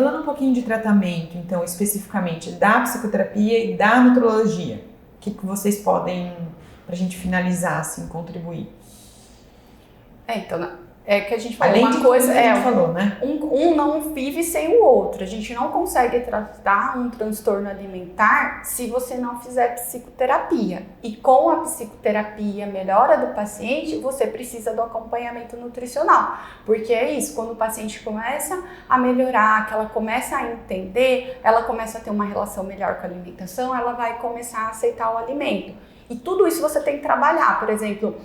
falando um pouquinho de tratamento, então, especificamente da psicoterapia e da nutrologia, o que vocês podem, pra gente finalizar, assim, contribuir? Então, é que a gente falou além uma de coisa, que a gente falou, né? Um não vive sem o outro. A gente não consegue tratar um transtorno alimentar se você não fizer psicoterapia. E com a psicoterapia, melhora do paciente, você precisa do acompanhamento nutricional. Porque é isso, quando o paciente começa a melhorar, que ela começa a entender, ela começa a ter uma relação melhor com a alimentação, ela vai começar a aceitar o alimento. E tudo isso você tem que trabalhar. Por exemplo,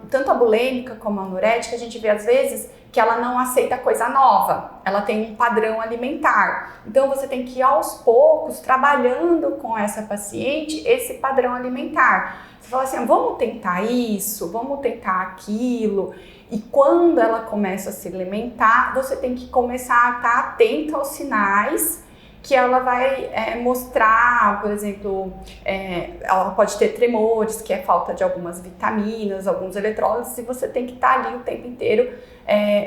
tanto a bulêmica como a anorética, a gente vê às vezes que ela não aceita coisa nova, ela tem um padrão alimentar. Então você tem que ir aos poucos trabalhando com essa paciente esse padrão alimentar. Você fala assim, vamos tentar isso, vamos tentar aquilo. E quando ela começa a se alimentar, você tem que começar a estar atento aos sinais que ela vai mostrar, por exemplo, ela pode ter tremores, que é falta de algumas vitaminas, alguns eletrólitos, e você tem que estar ali o tempo inteiro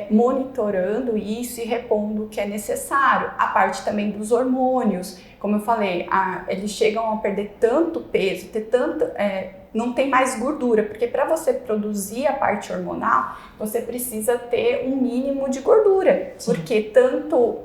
monitorando isso e repondo o que é necessário. A parte também dos hormônios, como eu falei, eles chegam a perder tanto peso, não tem mais gordura, porque para você produzir a parte hormonal, você precisa ter um mínimo de gordura. Sim. Porque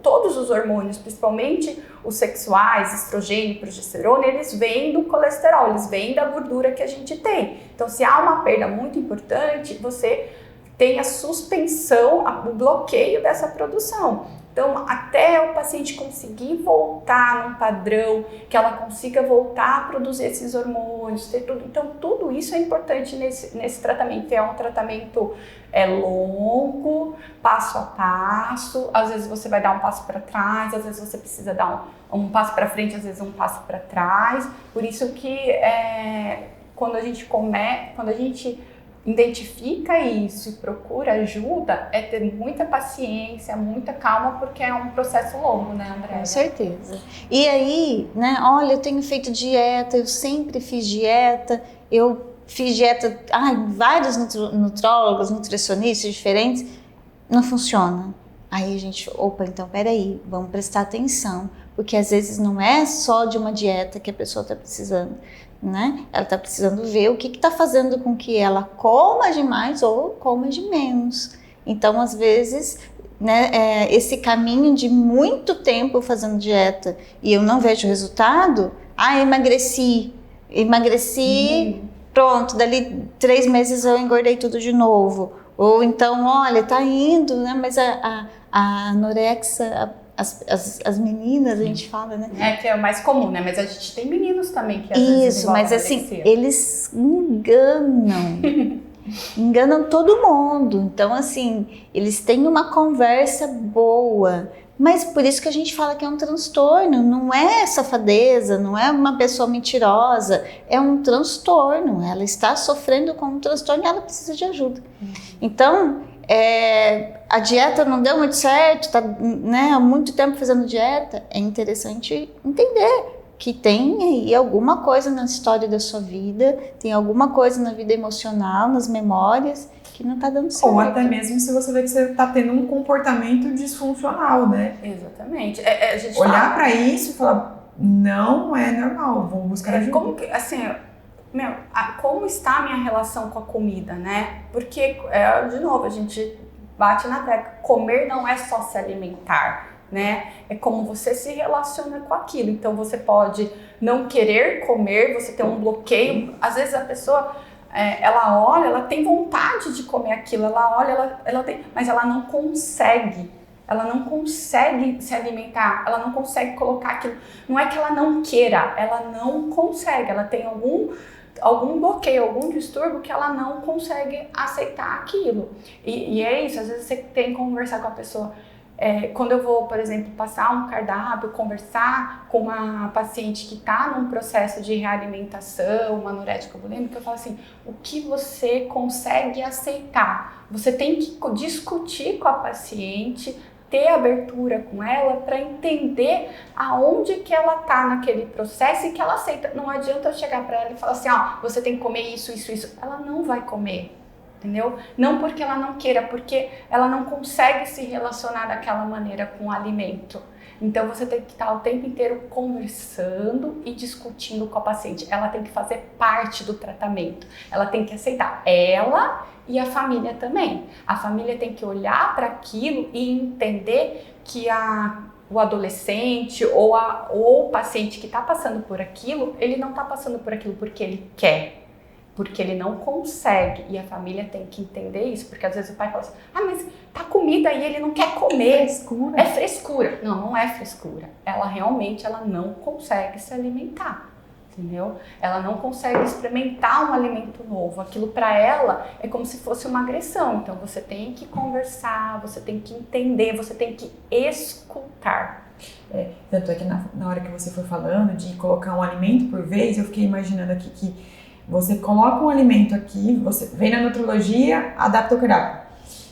todos os hormônios, principalmente os sexuais, estrogênio e progesterona, eles vêm do colesterol, eles vêm da gordura que a gente tem. Então, se há uma perda muito importante, você tem a suspensão, o bloqueio dessa produção. Então, até o paciente conseguir voltar num padrão, que ela consiga voltar a produzir esses hormônios, ter tudo. Então, tudo isso é importante nesse tratamento. É um tratamento longo, passo a passo. Às vezes você vai dar um passo para trás, às vezes você precisa dar um passo para frente, às vezes um passo para trás. Por isso que quando a gente identifica isso e procura ajuda, é ter muita paciência, muita calma, porque é um processo longo, né, André? Com certeza. E aí, né, olha, eu tenho feito dieta, eu sempre fiz dieta, vários nutrólogos, nutricionistas diferentes, não funciona. Aí a gente, então peraí, vamos prestar atenção, porque às vezes não é só de uma dieta que a pessoa está precisando, né? Ela está precisando ver o que está fazendo com que ela coma demais ou coma de menos. Então, às vezes, né, esse caminho de muito tempo fazendo dieta e eu não vejo resultado, emagreci, pronto, dali 3 meses eu engordei tudo de novo. Ou então, olha, tá indo, né? Mas a anorexia, as meninas, a gente fala, né? Que é o mais comum, né? Mas a gente tem meninos também que às vezes Isso, mas assim, eles enganam todo mundo. Então, assim, eles têm uma conversa boa, mas por isso que a gente fala que é um transtorno, não é safadeza, não é uma pessoa mentirosa, é um transtorno. Ela está sofrendo com um transtorno e ela precisa de ajuda. Então, a dieta não deu muito certo, tá, né, há muito tempo fazendo dieta, é interessante entender que tem aí alguma coisa na história da sua vida, tem alguma coisa na vida emocional, nas memórias, que não está dando certo. Ou até mesmo se você vê que você está tendo um comportamento disfuncional, né? Exatamente. A gente olhar para isso e falar, não é normal, vou buscar ajuda. Como como está a minha relação com a comida, né? Porque, de novo, a gente bate na tecla, comer não é só se alimentar, né? É como você se relaciona com aquilo. Então você pode não querer comer, você tem um bloqueio. Às vezes a pessoa, ela olha, ela tem vontade de comer aquilo, ela olha, ela tem, mas ela não consegue. Ela não consegue se alimentar, ela não consegue colocar aquilo. Não é que ela não queira, ela não consegue. Ela tem algum bloqueio, algum distúrbio que ela não consegue aceitar aquilo. E é isso, às vezes você tem que conversar com a pessoa. Quando eu vou, por exemplo, passar um cardápio, conversar com uma paciente que está num processo de realimentação, uma anorética bulêmica, eu falo assim, o que você consegue aceitar? Você tem que discutir com a paciente, ter abertura com ela para entender aonde que ela está naquele processo e que ela aceita. Não adianta eu chegar para ela e falar assim, você tem que comer isso, isso, isso. Ela não vai comer. entendeu? Não porque ela não queira, porque ela não consegue se relacionar daquela maneira com o alimento. Então você tem que estar o tempo inteiro conversando e discutindo com a paciente. Ela tem que fazer parte do tratamento. Ela tem que aceitar, ela e a família também. A família tem que olhar para aquilo e entender que o adolescente ou o paciente que está passando por aquilo, ele não está passando por aquilo porque ele quer, porque ele não consegue, e a família tem que entender isso, porque às vezes o pai fala assim, mas tá comida e ele não quer comer. Frescura. É frescura. Não é frescura. Ela realmente não consegue se alimentar, entendeu? Ela não consegue experimentar um alimento novo. Aquilo para ela é como se fosse uma agressão. Então você tem que conversar, você tem que entender, você tem que escutar. Tanto é que na hora que você foi falando de colocar um alimento por vez, eu fiquei imaginando aqui que você coloca um alimento aqui, você vem na nutrologia, adapta o cardápio.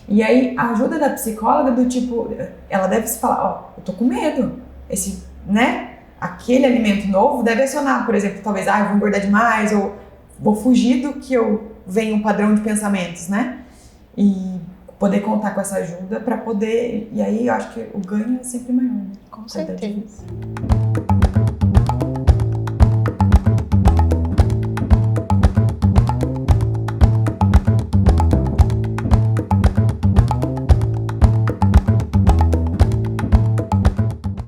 E aí a ajuda da psicóloga do tipo, ela deve se falar, eu tô com medo, aquele alimento novo deve acionar, por exemplo, talvez, eu vou engordar demais, ou vou fugir do que eu venho um padrão de pensamentos, né? E poder contar com essa ajuda para poder, e aí eu acho que o ganho é sempre maior, né? Com certeza.